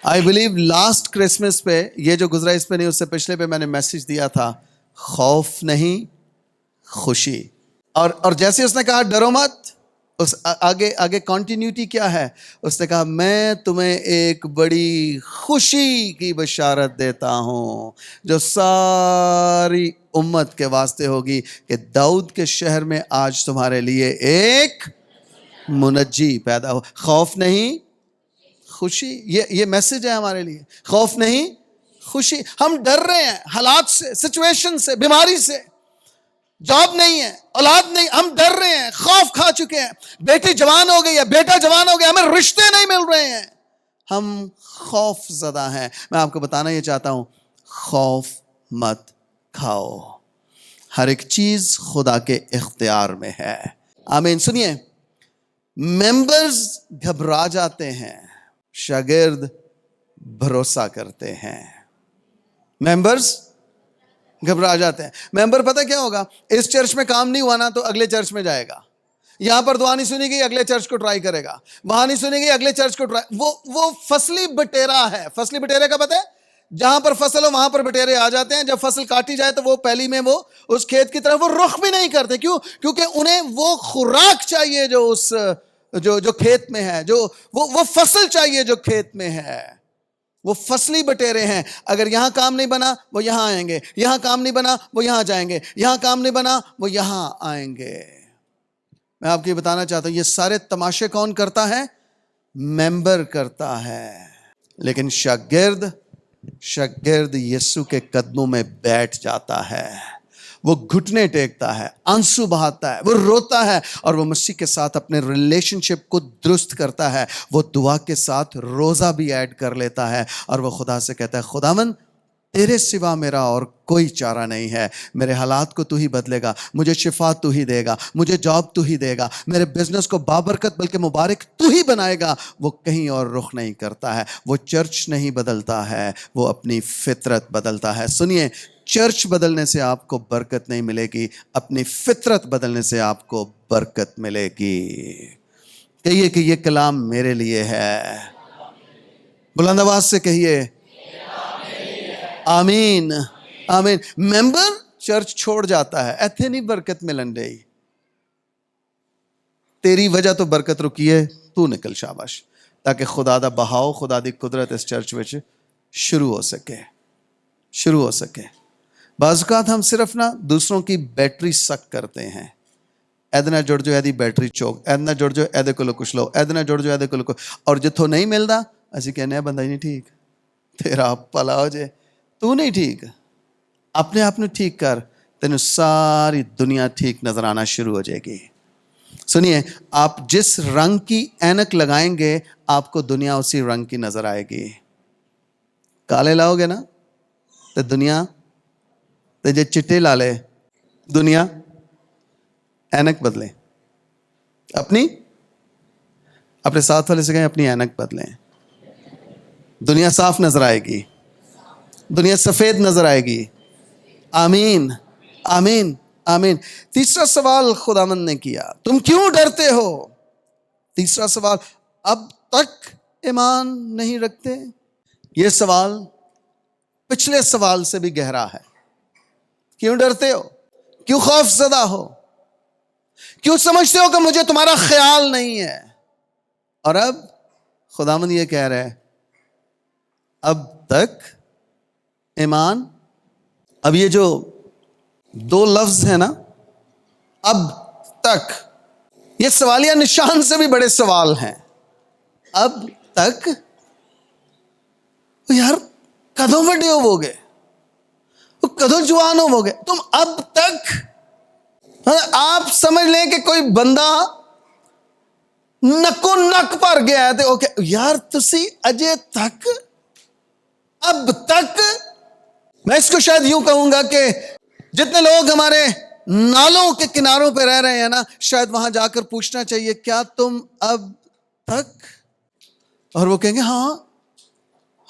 آئی بلیو لاسٹ کرسمس پہ، یہ جو گزرا اس پہ نہیں، اس سے پچھلے پہ میں نے میسج دیا تھا، خوف نہیں خوشی۔ اور جیسے اس نے کہا ڈرو مت، اس آگے کنٹینیوٹی کیا ہے؟ اس نے کہا میں تمہیں ایک بڑی خوشی کی بشارت دیتا ہوں جو ساری امت کے واسطے ہوگی، کہ داؤد کے شہر میں آج تمہارے لیے ایک منجی پیدا ہو۔ خوف نہیں خوشی، یہ میسج ہے ہمارے لیے۔ خوف نہیں خوشی۔ ہم ڈر رہے ہیں حالات سے، سچویشن سے، بیماری سے، جاب نہیں ہے، اولاد نہیں، ہم ڈر رہے ہیں، خوف کھا چکے ہیں، بیٹی جوان ہو گئی ہے، بیٹا جوان ہو گیا، ہمیں رشتے نہیں مل رہے ہیں، ہم خوف زدہ ہیں۔ میں آپ کو بتانا یہ چاہتا ہوں، خوف مت کھاؤ، ہر ایک چیز خدا کے اختیار میں ہے۔ آمین۔ سنیے، ممبرز گھبرا جاتے ہیں، شاگرد بھروسہ کرتے ہیں۔ ممبرز گھبرا جاتے ہیں۔ ممبر پتہ کیا ہوگا؟ اس چرچ میں کام نہیں ہوا نا تو اگلے چرچ میں جائے گا، یہاں پر دعا نہیں سنی گئی اگلے چرچ کو ٹرائی کرے گا، وہاں نہیں سنی گئی اگلے چرچ کو ٹرائی۔ وہ فصلی بٹیرا ہے۔ فصلی بٹیرے کا پتہ ہے؟ جہاں پر فصل ہو وہاں پر بٹیرے آ جاتے ہیں، جب فصل کاٹی جائے تو وہ پہلی میں وہ اس کھیت کی طرف وہ رخ بھی نہیں کرتے۔ کیوں؟ کیونکہ انہیں وہ خوراک چاہیے جو اس جو کھیت میں ہے، جو وہ فصل چاہیے جو کھیت میں ہے۔ وہ فصلی بٹیرے ہیں۔ اگر یہاں کام نہیں بنا وہ یہاں آئیں گے، یہاں کام نہیں بنا وہ یہاں جائیں گے، یہاں کام نہیں بنا وہ یہاں آئیں گے۔ میں آپ کو یہ بتانا چاہتا ہوں، یہ سارے تماشے کون کرتا ہے؟ ممبر کرتا ہے۔ لیکن شاگرد یسوع کے قدموں میں بیٹھ جاتا ہے، وہ گھٹنے ٹیکتا ہے، آنسو بہاتا ہے، وہ روتا ہے، اور وہ مسیح کے ساتھ اپنے ریلیشن شپ کو درست کرتا ہے۔ وہ دعا کے ساتھ روزہ بھی ایڈ کر لیتا ہے، اور وہ خدا سے کہتا ہے خداوند تیرے سوا میرا اور کوئی چارہ نہیں ہے، میرے حالات کو تو ہی بدلے گا، مجھے شفا تو ہی دے گا، مجھے جاب تو ہی دے گا، میرے بزنس کو بابرکت بلکہ مبارک تو ہی بنائے گا۔ وہ کہیں اور رخ نہیں کرتا ہے، وہ چرچ نہیں بدلتا ہے، وہ اپنی فطرت بدلتا ہے۔ سنیے، چرچ بدلنے سے آپ کو برکت نہیں ملے گی، اپنی فطرت بدلنے سے آپ کو برکت ملے گی۔ کہیے کہ یہ کلام میرے لیے ہے، بلند آواز سے کہیے آمین آمین۔ ممبر چرچ چھوڑ جاتا ہے، ایتھے نہیں برکت ملن ڈئی، تیری وجہ تو برکت رکی ہے، تو نکل شاباش، تاکہ خدا دا بہاؤ، خدا دی قدرت اس چرچ وچ شروع ہو سکے۔ بعض اوقات ہم صرف دوسروں کی بیٹری سک کرتے ہیں، ایدنا جڑ جو ایدی بیٹری چوک، ایدنا جڑ جو ایدے کولو کچھ لو، ایدنا جڑ جو ایدے کولو کچھ، اور جتھوں نہیں ملدا اسی کہنے ہیں بندہ ہی نہیں ٹھیک، تیرا پلا ہو جائے، تو نہیں ٹھیک، اپنے آپ نے ٹھیک کر، تینوں ساری دنیا ٹھیک نظر آنا شروع ہو جائے گی۔ سنیے، آپ جس رنگ کی اینک لگائیں گے آپ کو دنیا اسی رنگ کی نظر آئے گی۔ کالے لاؤ گے نا تو دنیا، تو جے چٹے لا لے دنیا، اینک بدلیں، اپنے ساتھ والے سے کہیں اپنی اینک بدلیں، دنیا صاف نظر آئے گی، دنیا سفید نظر آئے گی۔ آمین آمین آمین۔ تیسرا سوال خداوند نے کیا، تم کیوں ڈرتے ہو؟ تیسرا سوال، اب تک ایمان نہیں رکھتے؟ یہ سوال پچھلے سوال سے بھی گہرا ہے۔ کیوں ڈرتے ہو؟ کیوں خوف زدہ ہو؟ کیوں سمجھتے ہو کہ مجھے تمہارا خیال نہیں ہے؟ اور اب خداوند یہ کہہ رہے، اب تک ایمان۔ اب یہ جو دو لفظ ہیں نا، اب تک، یہ سوالیہ نشان سے بھی بڑے سوال ہیں۔ اب تک یار کدوں بڑے ہو گے، کدوں جوان ہو گے، تم اب تک؟ آپ سمجھ لیں کہ کوئی بندہ نکو نک پر گیا ہے تو یار تسی اجے تک، اب تک۔ میں اس کو شاید یوں کہوں گا کہ جتنے لوگ ہمارے نالوں کے کناروں پہ رہ رہے ہیں نا، شاید وہاں جا کر پوچھنا چاہیے کیا تم اب تک؟ اور وہ کہیں گے ہاں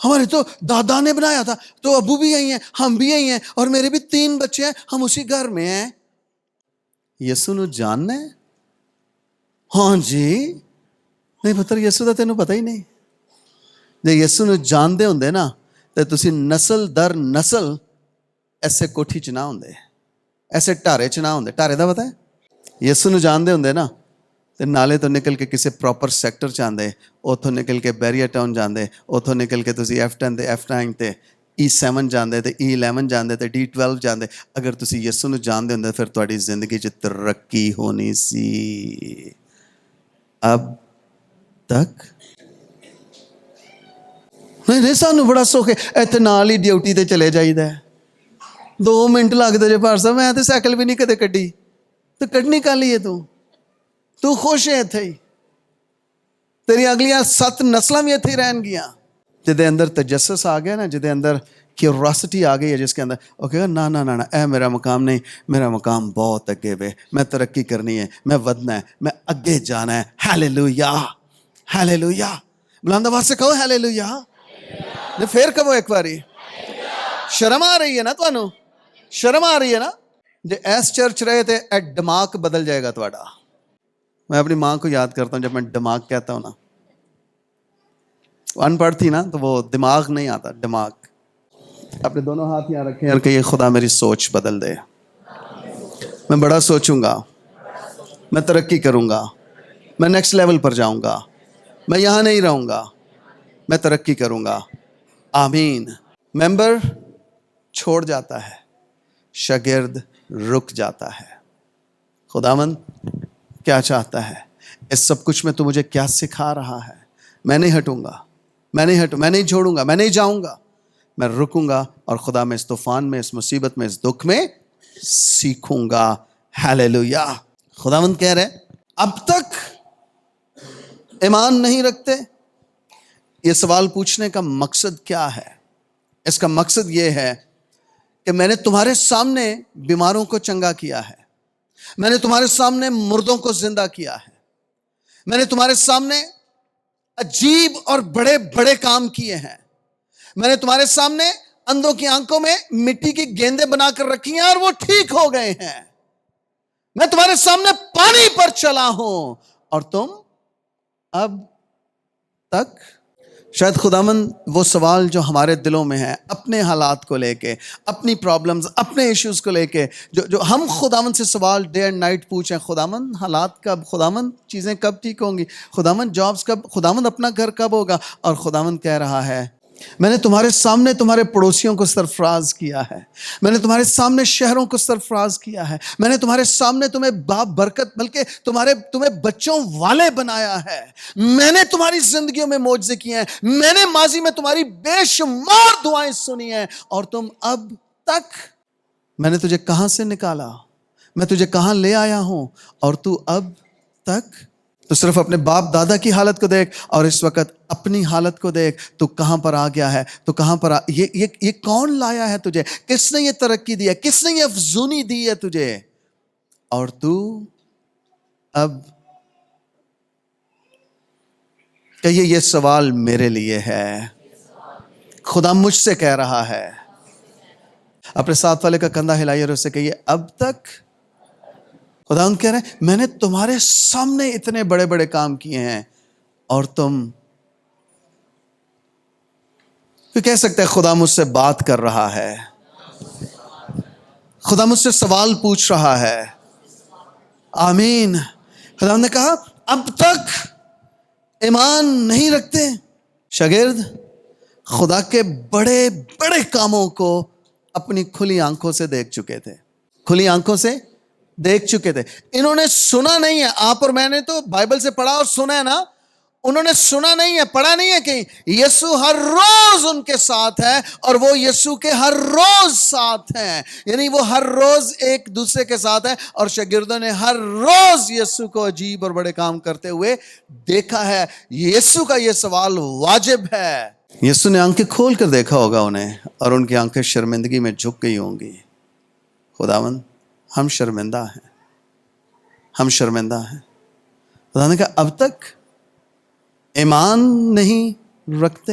ہمارے تو دادا نے بنایا تھا, تو ابو بھی یہی ہیں, ہم بھی یہی ہیں, اور میرے بھی 3 بچے ہیں, ہم اسی گھر میں ہیں. یسو نو جاننا ہے؟ ہاں جی. نہیں پتر, یسو دا تینوں پتہ ہی نہیں. جے یسو نو جاندے ہوندے نا تے تسی نسل در نسل ایسے کوٹھی چ نہ ہوندے, ایسے ٹارے چ نہ ہوندے. ٹارے دا پتہ ہے؟ یسو نو جاندے ہوندے نا تے نالے تو نکل کے کسی پراپر سیکٹر چ آندے, اوتھوں نکل کے بیریا ٹاؤن جاندے, اوتھوں نکل کے تسی F10 تے F9 تے E7 جاندے تے E11 جاندے تے D12 جاندے. اگر تسی یسو نو جاندے ہوندے پھر تہاڈی زندگی چ ترقی ہونی سی. اب تک نہیں, سانو بڑا سوکھ ہے, ایتھے نال ہی ڈیوٹی تے چلے جائیدا ہے. 2 منٹ لگدے جے پار صاحب, میں تے سائیکل بھی نہیں کدے کڈی. تے کڈنی کل ہی ہے تو خوش ہے ایتھے ہی, تیری اگلیاں 7 نسلاں بھی ایتھے ہی رہن گیاں. جدے اندر تجسس آ گیا نا, جدے اندر کیوریاسٹی آ گئی ہے, جس کے اندر وہ کہے گا نا نا نا اے میرا مقام نہیں, میرا مقام بہت اگے وے, میں ترقی کرنی ہے, میں ودنا ہے, میں اگے جانا ہے. Hallelujah hallelujah. بلند آواز سے کہو ہیلیلویا. پھر کہو ایک باری. شرم آ رہی ہے نا تانوں؟ شرم آ رہی ہے نا؟ جے ایس چرچ رہے تھے اے دماغ بدل جائے گا تواڈا. میں اپنی ماں کو یاد کرتا ہوں, جب میں دماغ کہتا ہوں نا, ان پڑھ تھی نا تو وہ دماغ نہیں آتا, دماغ. اپنے دونوں ہاتھ یہاں رکھیں اور کہیے خدا میری سوچ بدل دے. میں بڑا سوچوں گا, میں ترقی کروں گا, میں نیکسٹ لیول پر جاؤں گا, میں یہاں نہیں رہوں گا, میں ترقی کروں گا. آمین. ممبر چھوڑ جاتا ہے, شاگرد رک جاتا ہے. خداوند کیا چاہتا ہے؟ اس سب کچھ میں تو مجھے کیا سکھا رہا ہے؟ میں نہیں ہٹوں گا, میں نہیں چھوڑوں گا, میں نہیں جاؤں گا, میں رکوں گا. اور خدا میں اس طوفان میں, اس مصیبت میں, اس دکھ میں سیکھوں گا. ہیلیلویا. خداوند کہہ رہے اب تک ایمان نہیں رکھتے. یہ سوال پوچھنے کا مقصد کیا ہے؟ اس کا مقصد یہ ہے کہ میں نے تمہارے سامنے بیماروں کو چنگا کیا ہے, میں نے تمہارے سامنے مردوں کو زندہ کیا ہے, میں نے تمہارے سامنے عجیب اور بڑے بڑے کام کیے ہیں, میں نے تمہارے سامنے اندھوں کی آنکھوں میں مٹی کی گیندیں بنا کر رکھی ہیں اور وہ ٹھیک ہو گئے ہیں, میں تمہارے سامنے پانی پر چلا ہوں اور تم اب تک. شاید خداوند وہ سوال جو ہمارے دلوں میں ہے اپنے حالات کو لے کے, اپنی پرابلمز, اپنے ایشوز کو لے کے, جو ہم خداوند سے سوال ڈے اینڈ نائٹ پوچھیں, خداوند حالات کب, خداوند چیزیں کب ٹھیک ہوں گی, خداوند جابز کب, خداوند اپنا گھر کب ہوگا. اور خداوند کہہ رہا ہے میں نے تمہارے سامنے تمہارے پڑوسیوں کو سرفراز کیا ہے, میں نے تمہارے سامنے شہروں کو سرفراز کیا ہے, میں نے تمہارے سامنے تمہیں باپ برکت بلکہ تمہیں بچوں والے بنایا ہے, میں نے تمہاری زندگیوں میں معجزے کیے ہیں, میں نے ماضی میں تمہاری بے شمار دعائیں سنی ہیں, اور تم اب تک, میں نے تجھے کہاں سے نکالا, میں تجھے کہاں لے آیا ہوں, اور تو اب تک. تو صرف اپنے باپ دادا کی حالت کو دیکھ اور اس وقت اپنی حالت کو دیکھ. تو کہاں پر آ گیا ہے, تو کہاں پر یہ کون لایا ہے تجھے, کس نے یہ ترقی دی ہے, کس نے یہ افزونی دی ہے تجھے, اور تو اب. کہیے یہ سوال میرے لیے ہے, خدا مجھ سے کہہ رہا ہے. اپنے ساتھ والے کا کندھا ہلائیے اور اس سے کہیے اب تک. خدا ان کہہ رہے ہیں میں نے تمہارے سامنے اتنے بڑے بڑے کام کیے ہیں, اور تم کہہ سکتے ہیں خدا مجھ سے بات کر رہا ہے, خدا مجھ سے سوال پوچھ رہا ہے. آمین. خدا نے کہا اب تک ایمان نہیں رکھتے. شاگرد خدا کے بڑے بڑے کاموں کو اپنی کھلی آنکھوں سے دیکھ چکے تھے, کھلی آنکھوں سے دیکھ چکے تھے. انہوں نے سنا نہیں ہے. آپ اور میں نے تو بائبل سے پڑھا اور سنا ہے نا, انہوں نے سنا نہیں ہے, پڑھا نہیں ہے کہ یسوع ہر روز ان کے ساتھ ہے اور وہ یسوع کے ہر روز ساتھ ہیں. یعنی وہ ہر روز ایک دوسرے کے ساتھ ہے, اور شاگردوں نے ہر روز یسوع کو عجیب اور بڑے کام کرتے ہوئے دیکھا ہے. یسوع کا یہ سوال واجب ہے. یسوع نے آنکھیں کھول کر دیکھا ہوگا انہیں, اور ان کی آنکھیں شرمندگی میں جھک گئی ہوں گی. خداوند ہم شرمندہ ہیں, ہم شرمندہ ہیں. خدا نے کہا اب تک ایمان نہیں رکھتے.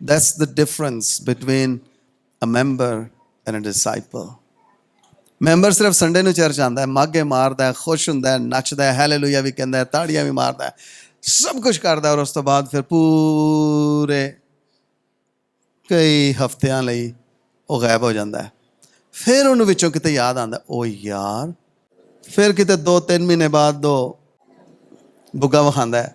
That's the difference between a member and a disciple. Member ਸਿਰਫ ਸੰਡੇ ਨੂੰ ਚਰਚ ਆਉਂਦਾ ਹੈ, ਮਾਗੇ ਮਾਰਦਾ ਹੈ, ਖੁਸ਼ ਹੁੰਦਾ ਹੈ, ਨੱਚਦਾ ਹੈ, ਹਾਲੇਲੂਇਆ ਵੀ ਕਹਿੰਦਾ ਹੈ, ਤਾੜੀਆਂ ਵੀ ਮਾਰਦਾ ਹੈ, ਸਭ ਕੁਝ ਕਰਦਾ ਹੈ, ਔਰ ਉਸ ਤੋਂ ਬਾਅਦ ਫਿਰ ਪੂਰੇ ਕਈ ਹਫ਼ਤਿਆਂ ਲਈ ਉਹ ਗਾਇਬ ਹੋ ਜਾਂਦਾ ਹੈ। ਫਿਰ ਉਹਨੂੰ ਵਿੱਚੋਂ ਕਿਤੇ ਯਾਦ ਆਉਂਦਾ, ਉਹ ਯਾਰ, ਫਿਰ ਕਿਤੇ 2-3 ਮਹੀਨੇ ਬਾਅਦ ਉਹ ਬੁੱਗਾ ਵਿਖਾਉਂਦਾ ਹੈ,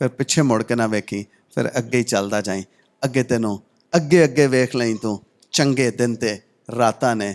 ਫਿਰ ਪਿੱਛੇ ਮੁੜ ਕੇ ਨਾ ਵੇਖੀ, ਫਿਰ ਅੱਗੇ ਹੀ ਚੱਲਦਾ ਜਾਈਂ। ਅੱਗੇ ਤੈਨੂੰ ਅੱਗੇ ਅੱਗੇ ਵੇਖ ਲਈ ਤੂੰ, ਚੰਗੇ ਦਿਨ ਤੇ ਰਾਤਾਂ ਨੇ,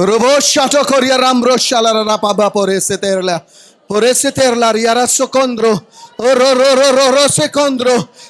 Robo shato koria rambro shalara rapaba porese terla riara socondro ro secondro।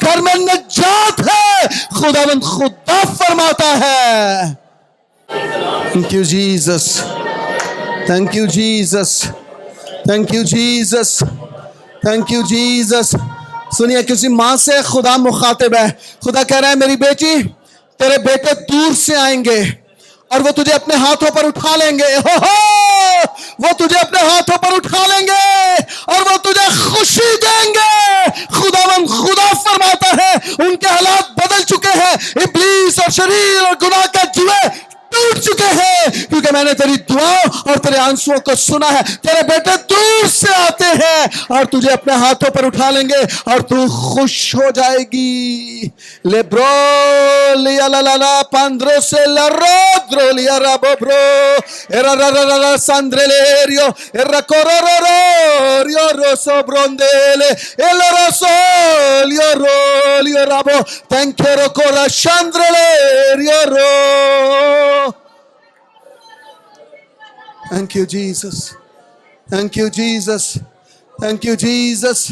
گھر میں نجات ہے. خداوند خدا فرماتا ہے. Thank you Jesus. Thank you Jesus. Thank you Jesus. Thank you Jesus. سنیے, کسی ماں سے خدا مخاطب ہے. خدا کہہ رہا ہے میری بیٹی, تیرے بیٹے دور سے آئیں گے اور وہ تجھے اپنے ہاتھوں پر اٹھا لیں گے. وہ تجھے اپنے ہاتھوں پر اٹھا لیں گے اور وہ تجھے خوشی دیں گے. خداوند خدا فرماتا ہے ان کے حالات بدل چکے ہیں. ابلیس اور شریر اور گناہ کا جوئے ٹوٹ چکے ہیں, کیونکہ میں نے تیری دعاؤں اور تیرے آنسوؤں کو سنا ہے. تیرے بیٹے دور سے آتے ہیں اور تجھے اپنے ہاتھوں پر اٹھا لیں گے اور تو خوش ہو جائے گی. لیبرو لیا لا لا لا پاندرو سے لرو لیا رابو برو ایرا را را را را ساندریلیو ایرا کورورورو روسو بروندیلے ایلا روسو لیو رو لیو رابو تنکیرو کورا شاندریلیو رو. Thank you Jesus. Thank you Jesus. Thank you Jesus.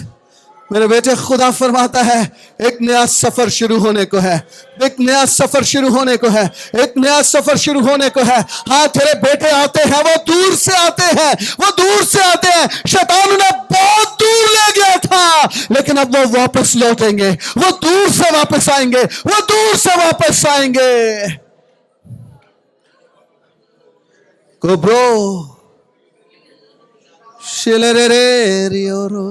میرے بیٹے, خدا فرماتا ہے ایک نیا سفر شروع ہونے کو ہے. ایک نیا سفر شروع ہونے کو ہے. ایک نیا سفر شروع ہونے کو ہے. ہاں, تیرے بیٹے آتے ہیں, وہ دور سے آتے ہیں, وہ دور سے آتے ہیں. شیطان انہیں بہت دور لے گیا تھا, لیکن اب وہ واپس لوٹیں گے. وہ دور سے واپس آئیں گے. وہ دور سے واپس آئیں گے. کوبرو شیلرے ریورو.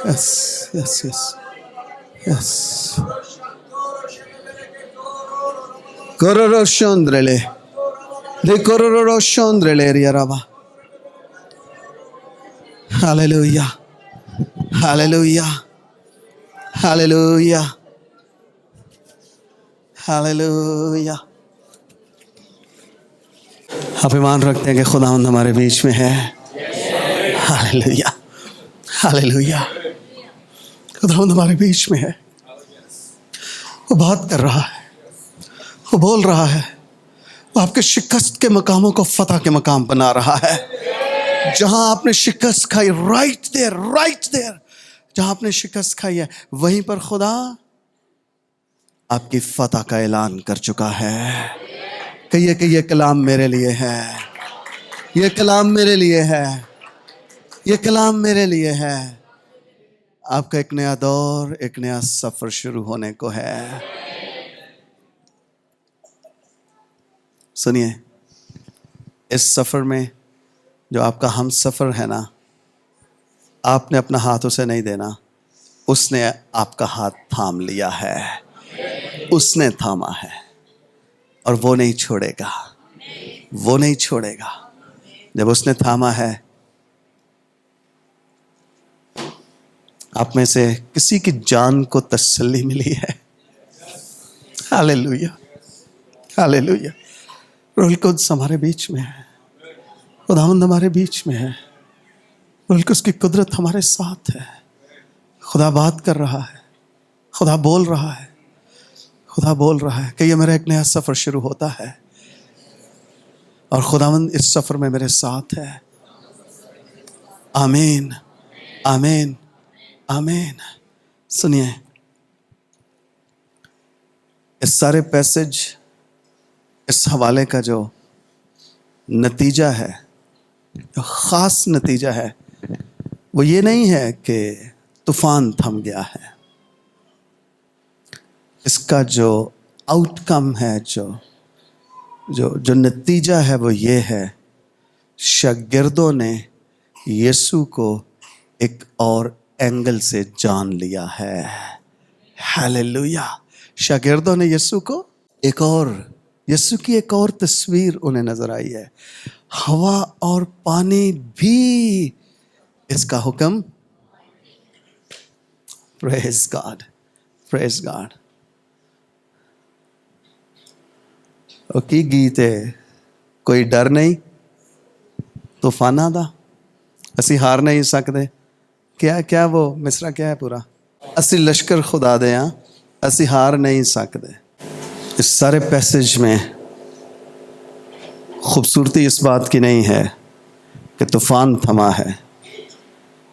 Yes, yes, yes, yes. Kororo shondrele, de kororo shondrele riaraba. Hallelujah, hallelujah, hallelujah, hallelujah. آپ ایمان رکھتے ہیں کہ خداوند ہمارے بیچ میں ہے. Hallelujah, hallelujah. خداوند ہمارے بیچ میں ہے. وہ بات کر رہا ہے, وہ بول رہا ہے. وہ آپ کے شکست کے مقاموں کو فتح کے مقام بنا رہا ہے. جہاں آپ نے شکست کھائی, رائٹ دیر, جہاں آپ نے شکست کھائی ہے وہیں پر خدا آپ کی فتح کا اعلان کر چکا ہے. کہیے کہ یہ کلام میرے لیے ہے, یہ کلام میرے لیے ہے, یہ کلام میرے لیے ہے. آپ کا ایک نیا دور, ایک نیا سفر شروع ہونے کو ہے. سنیے, اس سفر میں جو آپ کا ہم سفر ہے نا, آپ نے اپنا ہاتھ اسے نہیں دینا. اس نے آپ کا ہاتھ تھام لیا ہے. اس نے تھاما ہے اور وہ نہیں چھوڑے گا, وہ نہیں چھوڑے گا. جب اس نے تھاما ہے, آپ میں سے کسی کی جان کو تسلی ملی ہے. Hallelujah, hallelujah. روح القدس ہمارے بیچ میں ہے. خداوند ہمارے بیچ میں ہے. روح القدس کی قدرت ہمارے ساتھ ہے. خدا بات کر رہا ہے, خدا بول رہا ہے, خدا بول رہا ہے کہ یہ میرا ایک نیا سفر شروع ہوتا ہے اور خداوند اس سفر میں میرے ساتھ ہے. آمین, آمین, آمین. سنیے, اس سارے پیسج, اس حوالے کا جو نتیجہ ہے, جو خاص نتیجہ ہے, وہ یہ نہیں ہے کہ طوفان تھم گیا ہے. اس کا جو آؤٹ کم ہے, جو نتیجہ ہے, وہ یہ ہے, شاگردوں نے یسوع کو ایک اور اینگل سے جان لیا ہے. ہاللویا. شاگردوں نے یسوع کو یسوع کی ایک اور تصویر انہیں نظر آئی ہے. ہوا اور پانی بھی اس کا حکم. پریز گاڈ, پریز گاڈ. کی گیتے کوئی ڈر نہیں طوفاناں دا, اسی ہار نہیں سکتے. کیا وہ مصرع کیا ہے پورا, اسی لشکر خدا دے ہاں, اسی ہار نہیں سکتے. اس سارے پیسج میں خوبصورتی اس بات کی نہیں ہے کہ طوفان تھما ہے.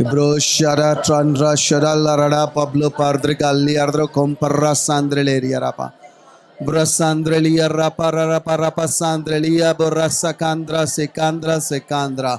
Bro shara trandra shara larada Pablo Padre Galli ardro comparra sandreleria rapa brasandrelia rapa rapa rapa sandrelia borrasa candra secandra secandra।